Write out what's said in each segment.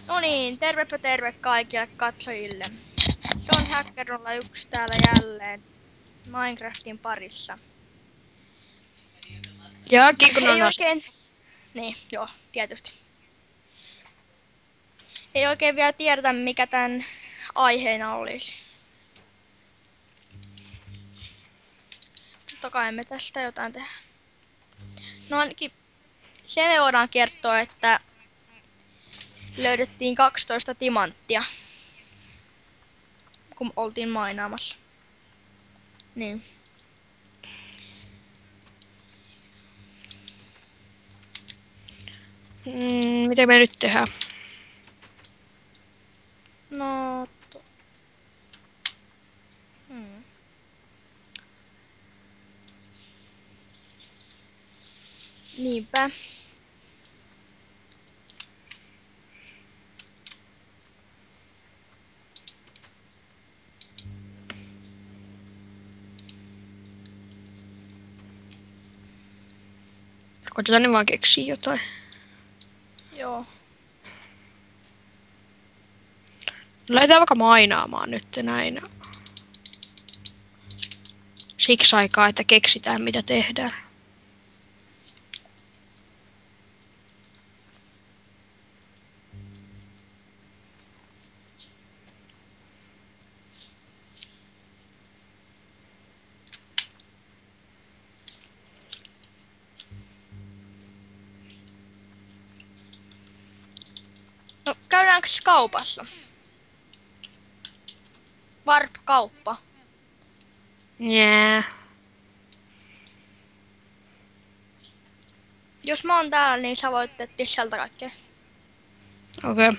No niin, tervepä terve kaikille katsojille. Se on Hacker01 täällä jälleen Minecraftin parissa. Ja Kikun Ei on oikein... Niin, joo, tietysti. Ei oikein vielä tiedetä mikä tän aiheena olisi. Totta kai me tästä jotain tehdä. No ainakin se me voidaan kertoa, että löydettiin 12 timanttia. Kun oltiin mainaamassa. Niin. Mitä me nyt tehdään? No... Niinpä. Koitetaan nyt vaan keksiä jotain. Joo. Lähdetään vaikka mainaamaan nyt näin. Siksi aikaa, että keksitään mitä tehdään. No, käydäänkö kaupassa? Warp-kauppa. Jää. Jos mä oon täällä, niin sä voit etsiä sieltä kaikkea. Okei.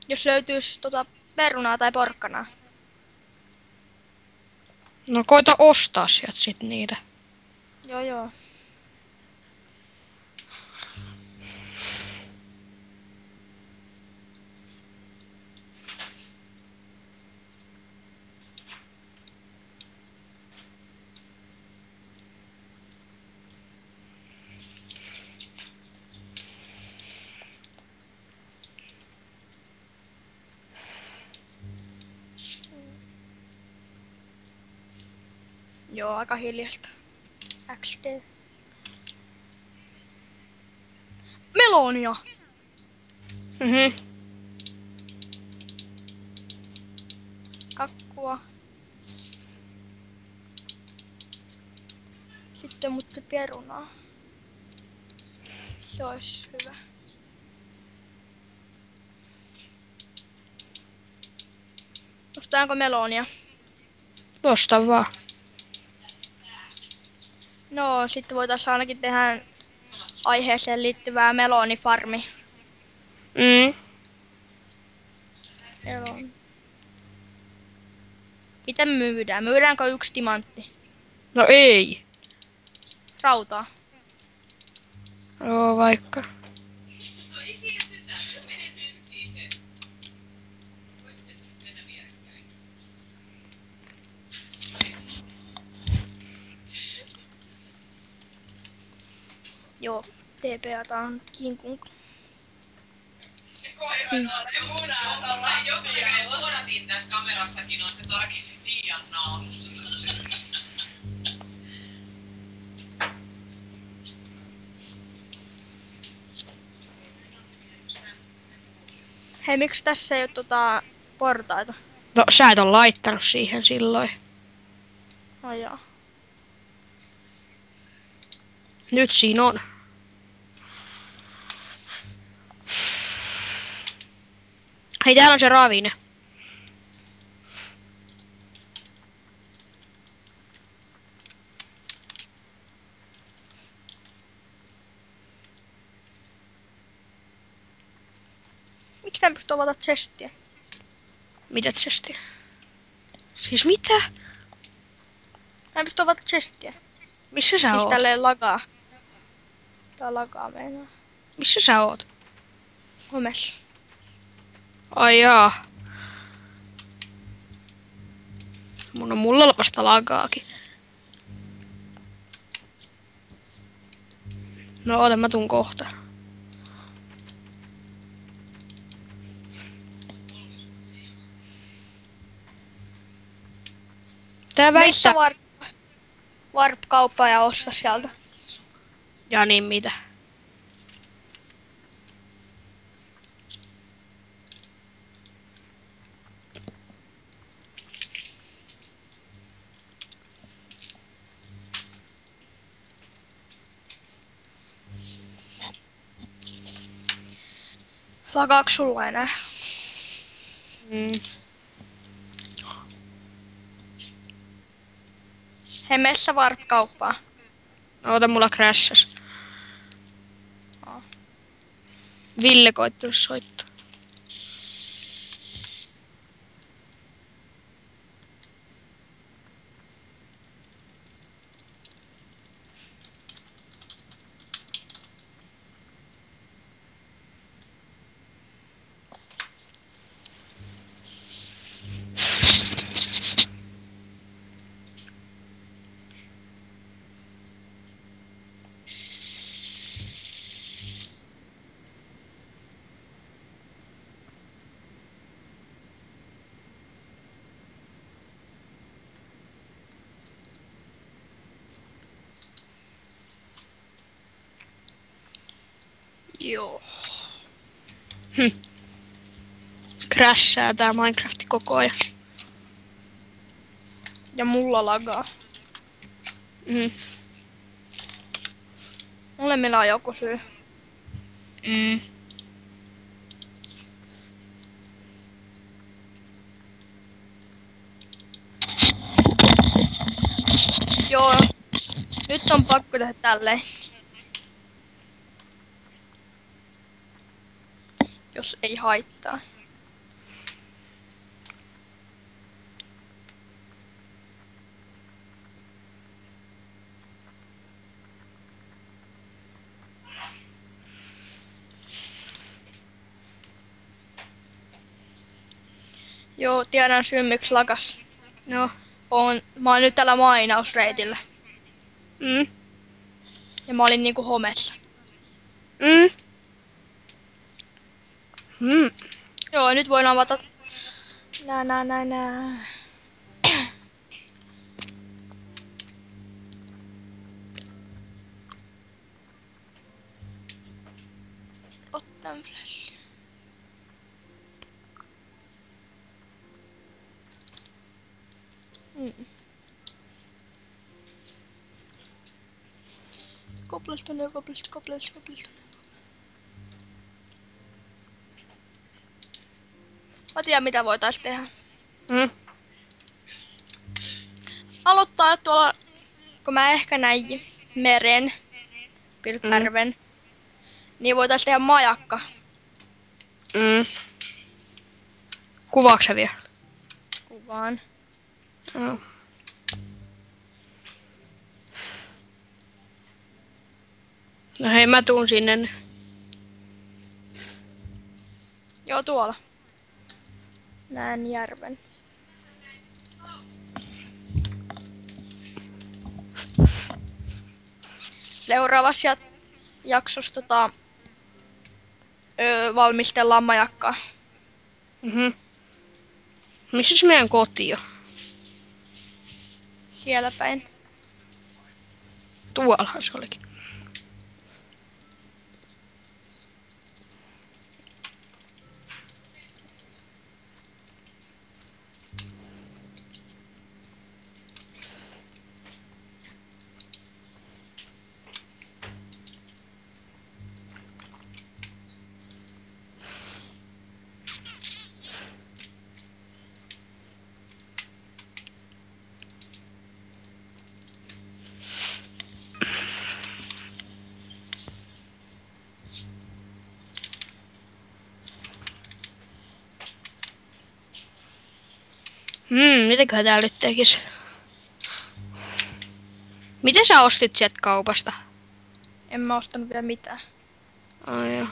Jos löytyis perunaa tai porkkanaa. No koita ostaa sieltä sit niitä. Joo joo. Joo, aika hiljasta. XD. Melonia! Kakkua. Sitten mutta perunaa. Se olisi hyvä. Ostaanko melonia? Osta vaan. No, sitten voitaisiin ainakin tehdä aiheeseen liittyvää melonifarmi. Meloni. Miten myydään? Myydäänkö yksi timantti? No ei. Rautaa. Joo, vaikka. Joo, TPAta on kinkun. Se on joku, joka suodatin tässä kamerassakin on se tarkisi Tiian naamusta. Hei, miksi tässä ei oo portaita? No sä et oo laittanut siihen silloin. Ai jaa. Nyt siinä on. Hei, täällä on se ravine. Miksi mä en pysty avata chestiä? Mitä chesti? Siis mitä? Mä en pysty avata chestiä. Missä sä Siis oot? tälleen lagaa. Tää lagaa meinaa. Missä sä oot? Homessa. Ai jaa. Mulla on vasta lagaakin. No oota, mä tuun kohta. Tää Mennä väittää... Warp-kauppaan ja osta sieltä. Ja niin mitä? Lagaaks sulla enää? Hei, messä Warp-kauppaan. Oota, mulla crashas. Oh. Ville koitteli soittaa. Joo. Crashaa tää Minecraft koko ajan. Ja mulla lagaa. Molemmilla on joku syy. Joo. Nyt on pakko tehdä tälleen. Jos ei haittaa. Joo, tiedän syyn miksi lakas. No. Mä oon nyt tällä mainausreitillä. Mm. Ja mä olin niinku homessa. Joo, nyt voin avata. Nää. Otan flash. Cobblestone. Mä tiedän mitä voitais tehdä. Aloittaa tuolla, kun mä ehkä näin meren, Pilkärven, niin voitais tehdä majakka. Kuvaaks sä vielä? Kuvaan. No. No hei, mä tuun sinne. Joo, tuolla. Näen järven. Seuraavassa jaksossa valmistellaan majakkaa. Missä meidän koti on? Siellä päin. Tuollahan se olikin. Mitäköhän täällä nyt tekis? Miten sä ostit sieltä kaupasta? En mä ostanut vielä mitään. Ai joo.